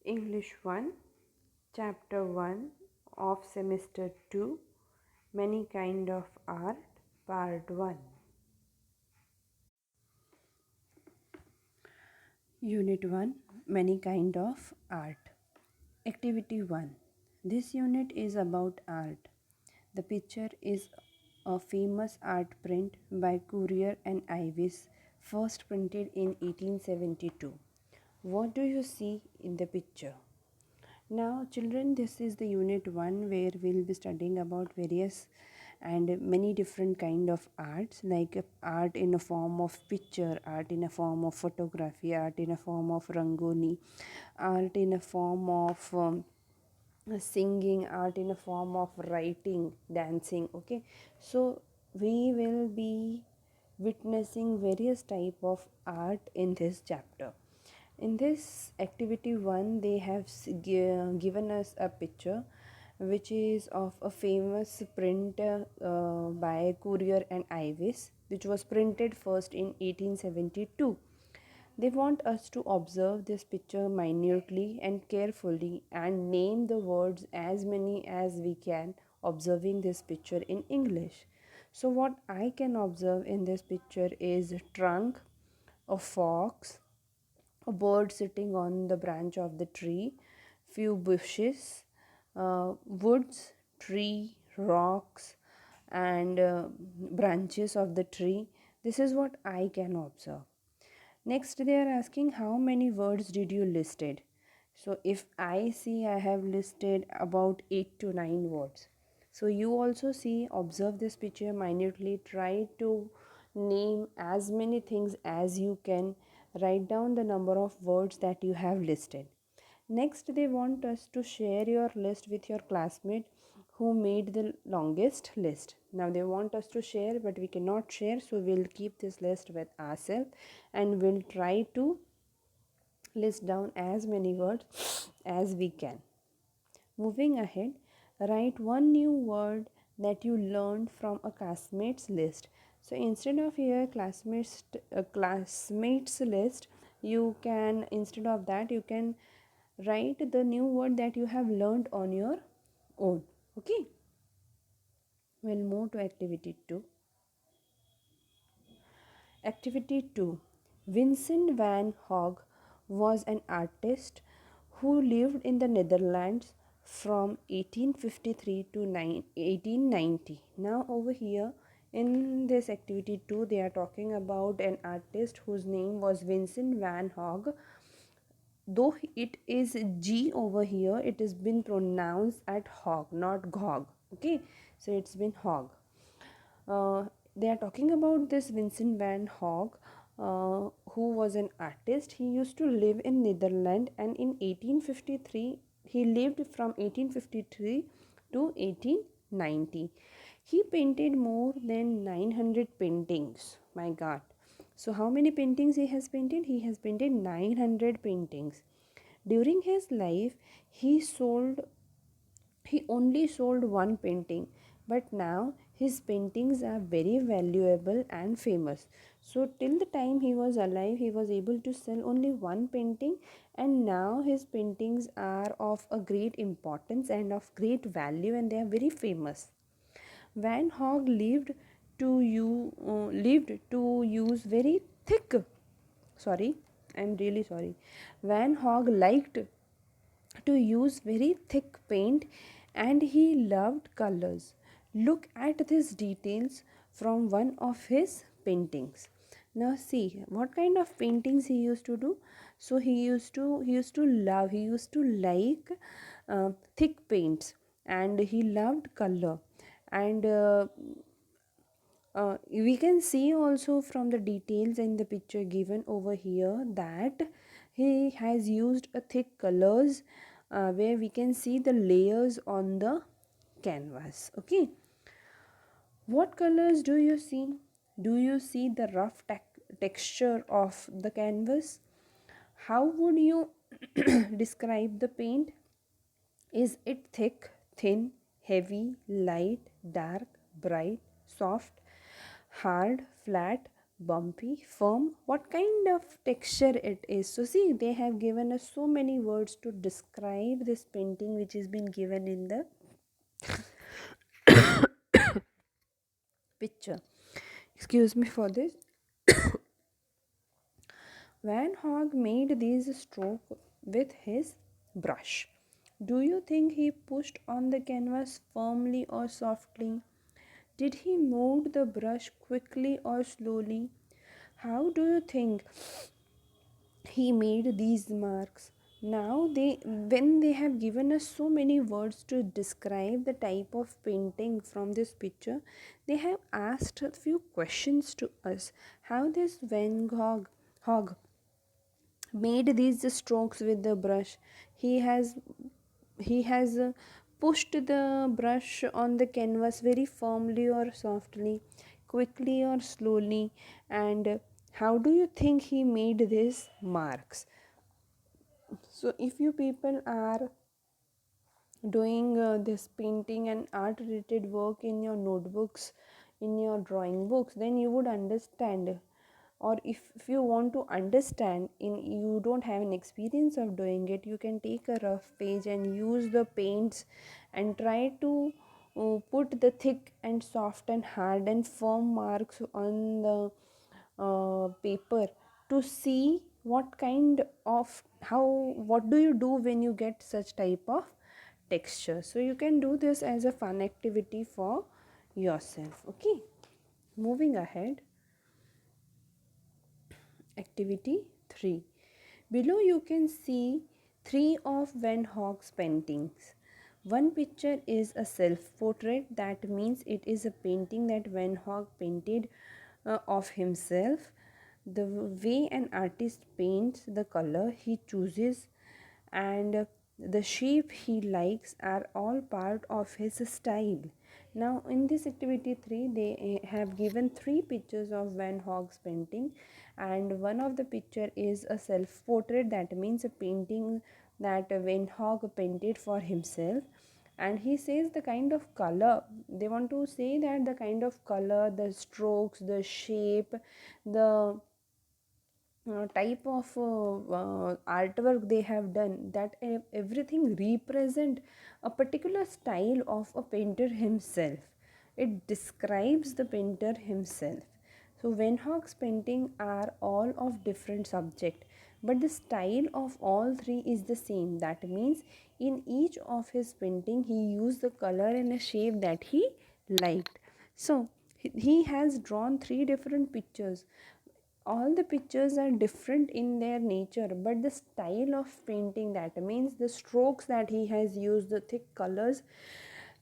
English 1, Chapter 1 of Semester 2, Many Kind of Art, Part 1. Unit 1, Many Kind of Art. Activity 1. This unit is about art. The picture is a famous art print by Courier and Ives, first printed in 1872. What do you see in the picture? Now, children, this is the unit 1 where we'll be studying about various and many different kind of arts, like art in a form of picture, art in a form of photography, art in a form of rangoli, art in a form of singing, art in a form of writing, dancing. Okay, so we will be witnessing various type of art in this chapter. In this activity 1, they have given us a picture which is of a famous print by Courier and Ives, which was printed first in 1872. They want us to observe this picture minutely and carefully and name the words as many as we can, observing this picture in English. So, what I can observe in this picture is trunk, a fox, a bird sitting on the branch of the tree, few bushes, woods, tree, rocks, and branches of the tree. This is what I can observe. Next, they are asking how many words did you listed. So if I see, I have listed about 8 to 9 words. So you also see, observe this picture minutely, try to name as many things as you can, write down the number of words that you have listed. Next, they want us to share your list with your classmate who made the longest list. Now, they want us to share, but we cannot share, so we'll keep this list with ourselves and we'll try to list down as many words as we can. Moving ahead, write one new word that you learned from a classmate's list. So instead of here classmates list, you can, instead of that, you can write the new word that you have learned on your own. Okay, we'll move to activity 2. Activity 2. Vincent van Gogh was an artist who lived in the Netherlands from 1853 to 1890. Now, over here in this activity 2, they are talking about an artist whose name was Vincent van Gogh. Though it is G over here, it has been pronounced at Hog, not Gog. Okay, so it's been Hog. They are talking about this Vincent van Gogh, who was an artist. He used to live in Netherlands, and in 1853 he lived from 1853 to 1890. He painted more than 900 paintings. My God. So how many paintings he has painted? He has painted 900 paintings. During his life, he only sold one painting, but now his paintings are very valuable and famous. So till the time he was alive, he was able to sell only one painting, and now his paintings are of a great importance and of great value, and they are very famous. Van Gogh lived to use very thick, sorry, I'm really sorry. Van Gogh liked to use very thick paint, and he loved colors. Look at these details from one of his paintings. Now see what kind of paintings he used to do. So he used to like thick paints, and he loved color. And we can see also from the details in the picture given over here that he has used a thick colors, where we can see the layers on the canvas. Okay, what colors do you see? Do you see the rough texture of the canvas? How would you describe the paint? Is it thick, thin, heavy, light, dark, bright, soft, hard, flat, bumpy, firm, what kind of texture it is. So see, they have given us so many words to describe this painting which has been given in the picture. Excuse me for this. Van Gogh made these strokes with his brush. Do you think he pushed on the canvas firmly or softly? Did he move the brush quickly or slowly? How do you think he made these marks? Now when they have given us so many words to describe the type of painting from this picture, they have asked a few questions to us. How this Gogh made these strokes with the brush. He has pushed the brush on the canvas very firmly or softly, quickly or slowly, and how do you think he made these marks? So if you people are doing this painting and art related work in your notebooks, in your drawing books, then you would understand. Or if you want to understand, in you don't have an experience of doing it, you can take a rough page and use the paints and try to put the thick and soft and hard and firm marks on the paper to see what kind of how what do you do when you get such type of texture. So you can do this as a fun activity for yourself. Okay, moving ahead. Activity 3. Below you can see 3 of Van Gogh's paintings. One picture is a self-portrait, that means it is a painting that Van Gogh painted of himself. The way an artist paints, the color he chooses, and the shape he likes are all part of his style. Now in this activity 3, they have given 3 pictures of Van Gogh's painting, and one of the picture is a self portrait, that means a painting that Van Gogh painted for himself. And he says the kind of color, they want to say that the kind of color, the strokes, the shape, the type of artwork they have done, that everything represent a particular style of a painter himself. It describes the painter himself. So Van Gogh's painting are all of different subject, but the style of all three is the same. That means in each of his painting he used the color and a shape that he liked. So he has drawn 3 different pictures. All the pictures are different in their nature, but the style of painting, that means the strokes that he has used, the thick colors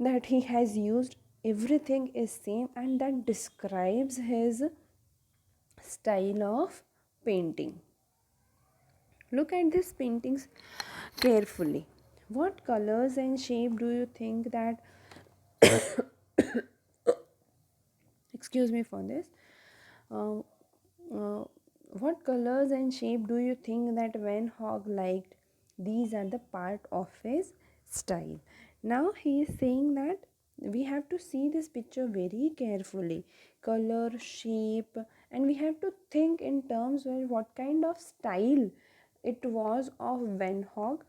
that he has used, everything is same, and that describes his style of painting. Look at these paintings carefully. What colors and shape do you think that excuse me for this uh, uh, what colors and shape do you think that Van Gogh liked? These are the part of his style. Now he is saying that we have to see this picture very carefully. Color, shape, and we have to think in terms of what kind of style it was of Van Gogh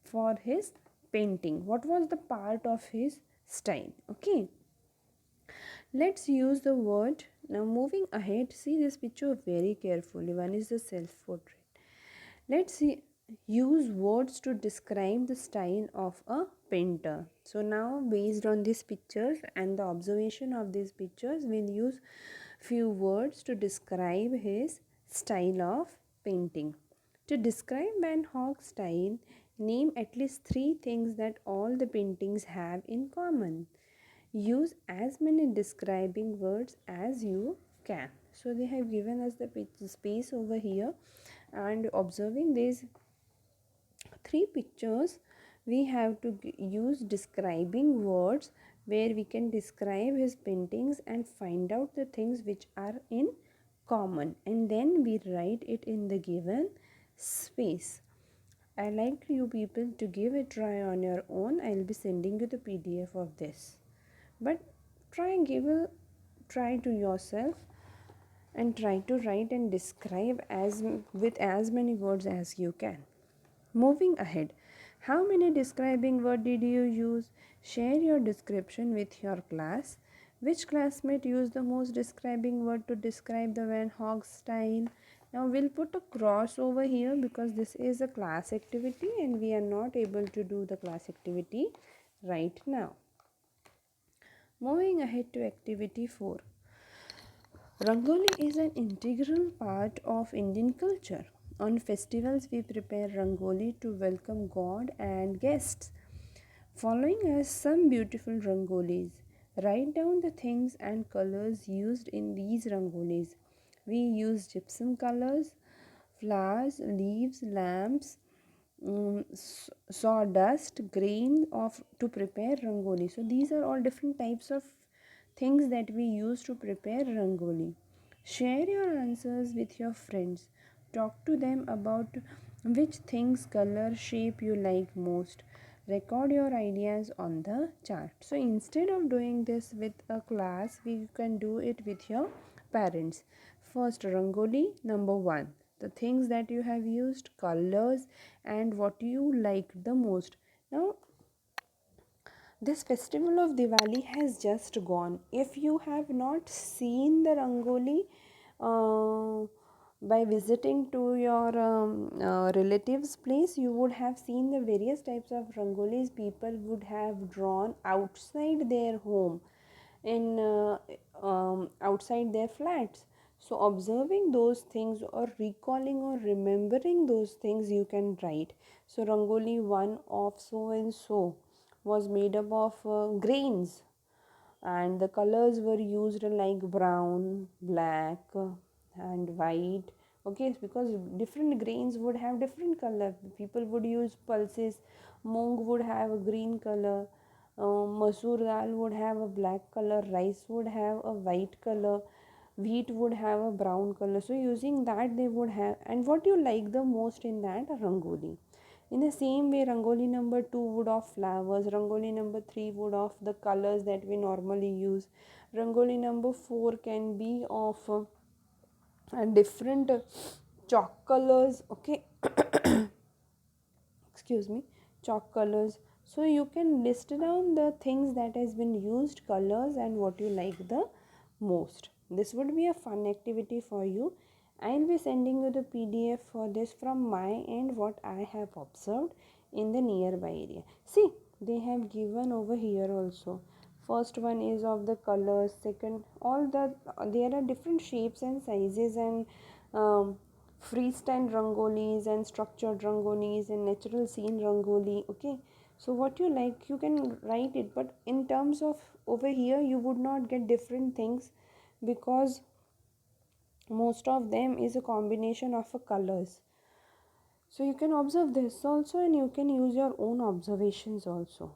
for his painting. What was the part of his style? Okay. Let's use the word. Now moving ahead, see this picture very carefully. One is the self-portrait. Let's use words to describe the style of a painter. So now based on these pictures and the observation of these pictures, we'll use few words to describe his style of painting. To describe Van Gogh's style, name at least 3 things that all the paintings have in common. Use as many describing words as you can. So they have given us the space over here, and observing these 3 pictures, we have to use describing words where we can describe his paintings and find out the things which are in common, and then we write it in the given space. I like you people to give a try on your own. I'll be sending you the PDF of this, but try and give a try to yourself. and try to write and describe as with as many words as you can. Moving ahead, how many describing word did you use? Share your description with your class. Which classmate used the most describing word to describe the Van Gogh style? Now we'll put a cross over here because this is a class activity and we are not able to do the class activity right now. Moving ahead to activity 4. Rangoli is an integral part of Indian culture. On festivals, we prepare rangoli to welcome God and guests. Following us some beautiful rangolis. Write down the things and colors used in these rangolis. We use gypsum colors, flowers, leaves, lamps, sawdust, grain of to prepare rangoli. So these are all different types of things that we use to prepare rangoli. Share your answers with your friends. Talk to them about which things, color, shape you like most. Record your ideas on the chart. So instead of doing this with a class, we can do it with your parents. First, rangoli number 1, the things that you have used, colors, and what you like the most. Now this festival of Diwali has just gone. If you have not seen the rangoli by visiting to your relatives place, you would have seen the various types of rangolis people would have drawn outside their home, in outside their flats. So observing those things or recalling or remembering those things, you can write. So rangoli one of so and so was made up of grains, and the colors were used like brown, black, and white. Okay, because different grains would have different color. People would use pulses. Moong would have a green color, masoor dal would have a black color, rice would have a white color, wheat would have a brown color. So using that they would have, and what you like the most in that rangoli. In the same way, rangoli number 2 would of flowers, rangoli number 3 would of the colors that we normally use, rangoli number 4 can be of different chalk colors. Okay, excuse me, chalk colors. So you can list down the things that has been used, colors, and what you like the most. This would be a fun activity for you. I'll be sending you the PDF for this from my end, what I have observed in the nearby area. See, they have given over here also. First one is of the colors, second all the there are different shapes and sizes, and um, freestyle rangolis and structured rangolis and natural scene rangoli. Okay, so what you like you can write it, but in terms of over here you would not get different things because most of them is a combination of colors. So you can observe this also and you can use your own observations also.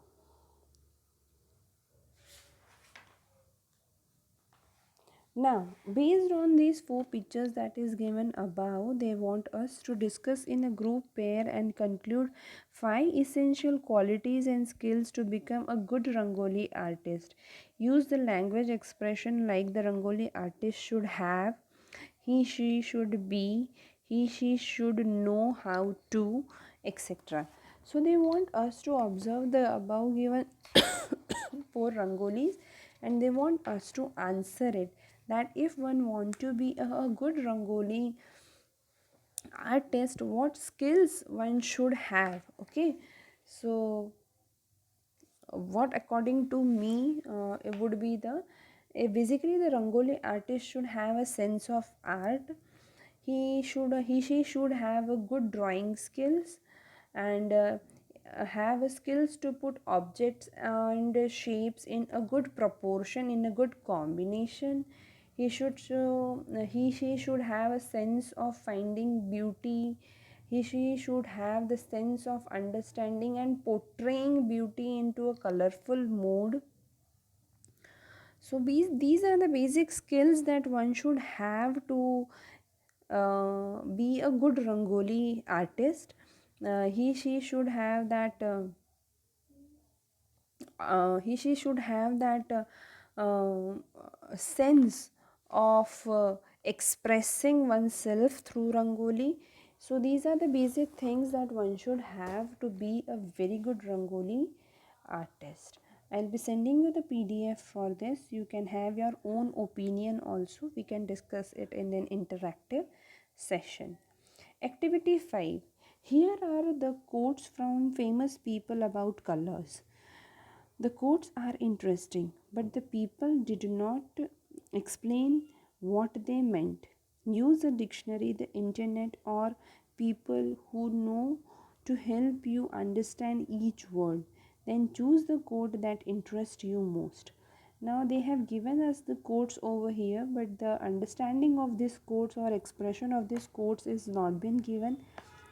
Now, based on these 4 pictures that is given above, they want us to discuss in a group pair and conclude 5 essential qualities and skills to become a good Rangoli artist. Use the language expression like the Rangoli artist should have, he, she should be, he, she should know how to, etc. So they want us to observe the above given 4 rangolis, and they want us to answer it, that if one want to be a good rangoli artist, what skills one should have. Okay, so what according to me it would be the basically the rangoli artist should have a sense of art. He she should have a good drawing skills, and have skills to put objects and shapes in a good proportion, in a good combination. He she should have a sense of finding beauty. He she should have the sense of understanding and portraying beauty into a colorful mood. So these are the basic skills that one should have to be a good rangoli artist. He she should have that he she should have that sense of expressing oneself through rangoli. So these are the basic things that one should have to be a very good rangoli artist. I'll be sending you the PDF for this. You can have your own opinion also. We can discuss it in an interactive session. Activity 5. Here are the quotes from famous people about colors. The quotes are interesting, but the people did not explain what they meant. Use a dictionary, the internet, or people who know to help you understand each word. Then choose the quote that interests you most. Now they have given us the quotes over here, but the understanding of these quotes or expression of these quotes is not been given.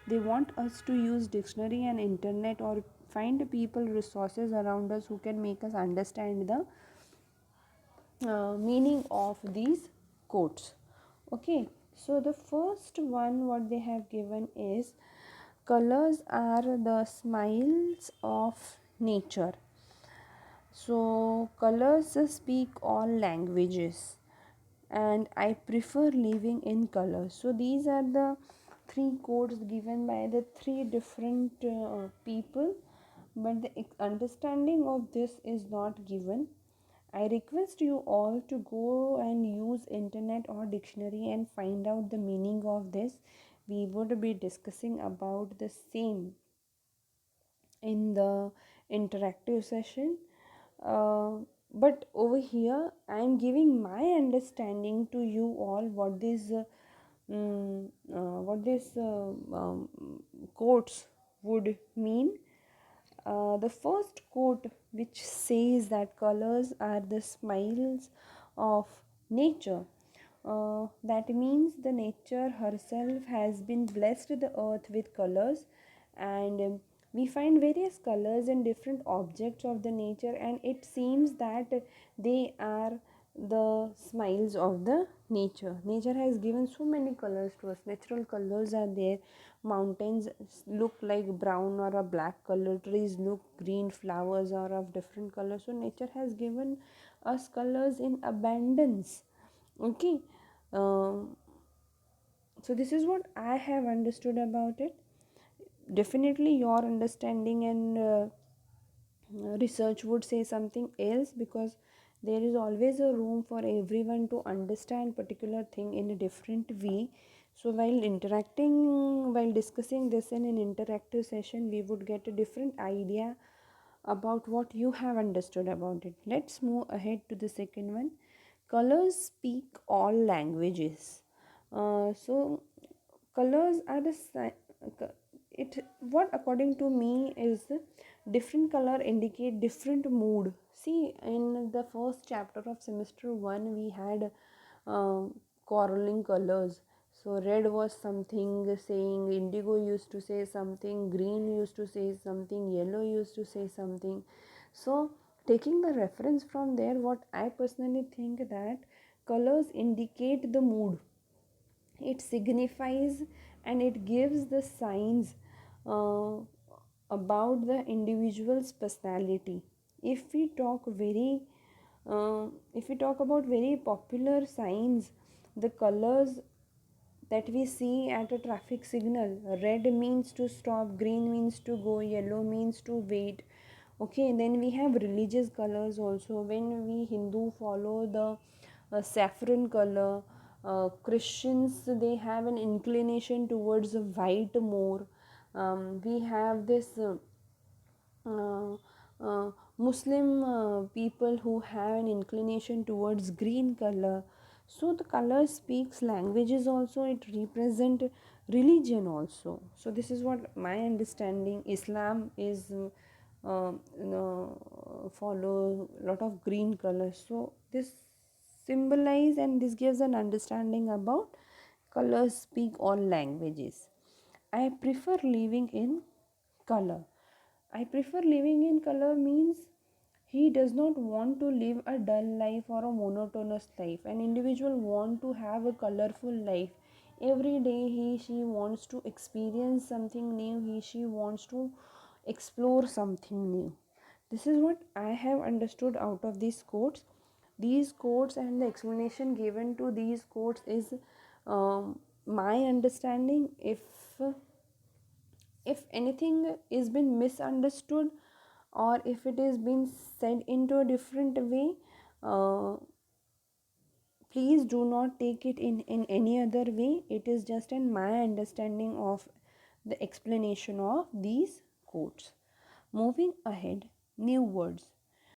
They want us to use dictionary and internet or find people resources around us who can make us understand the meaning of these quotes. Okay, so the first one what they have given is colors are the smiles of nature. So colors speak all languages and I prefer living in colors. So these are the three quotes given by the three different people, but the understanding of this is not given. I request you all to go and use internet or dictionary and find out the meaning of this. We would be discussing about the same in the interactive session. uh, but over here I am giving my understanding to you all what this quotes would mean. The first quote, which says that colors are the smiles of nature, that means the nature herself has been blessed the earth with colors, and we find various colors in different objects of the nature, and it seems that they are the smiles of the nature has given so many colors to us. Natural colors are there. Mountains look like brown or a black color, trees look green, flowers are of different colors. So nature has given us colors in abundance. Okay. um, so this is what I have understood about it. Definitely your understanding and research would say something else, because there is always a room for everyone to understand particular thing in a different way. So while discussing this in an interactive session, we would get a different idea about what you have understood about it. Let's move ahead to the second one. Colors speak all languages. So colors are it what according to me is different color indicate different mood. See, in the first chapter of semester 1 we had quarreling colors. So red was something saying, indigo used to say something, green used to say something, yellow used to say something. So taking the reference from there, what I personally think that colors indicate the mood. It signifies and it gives the signs uh, about the individual's personality. If we talk very if we talk about very popular signs, the colors that we see at a traffic signal, red means to stop, green means to go, yellow means to wait. Okay, then we have religious colors also. When we Hindu follow the saffron color, Christians they have an inclination towards white more. We have this uh, Muslim people who have an inclination towards green color. So the color speaks languages also, it represent religion also. So this is what my understanding. Islam is follow a lot of green colors. So this symbolize and this gives an understanding about colors speak all languages. I prefer living in color. I prefer living in color means he does not want to live a dull life or a monotonous life. An individual want to have a colorful life. Every day he she wants to experience something new. He she wants to explore something new. This is what I have understood out of these quotes. These quotes and the explanation given to these quotes is my understanding. If anything is been misunderstood, or if it is been said into a different way, uh, please do not take it in any other way. It is just in my understanding of the explanation of these quotes. Moving ahead, new words.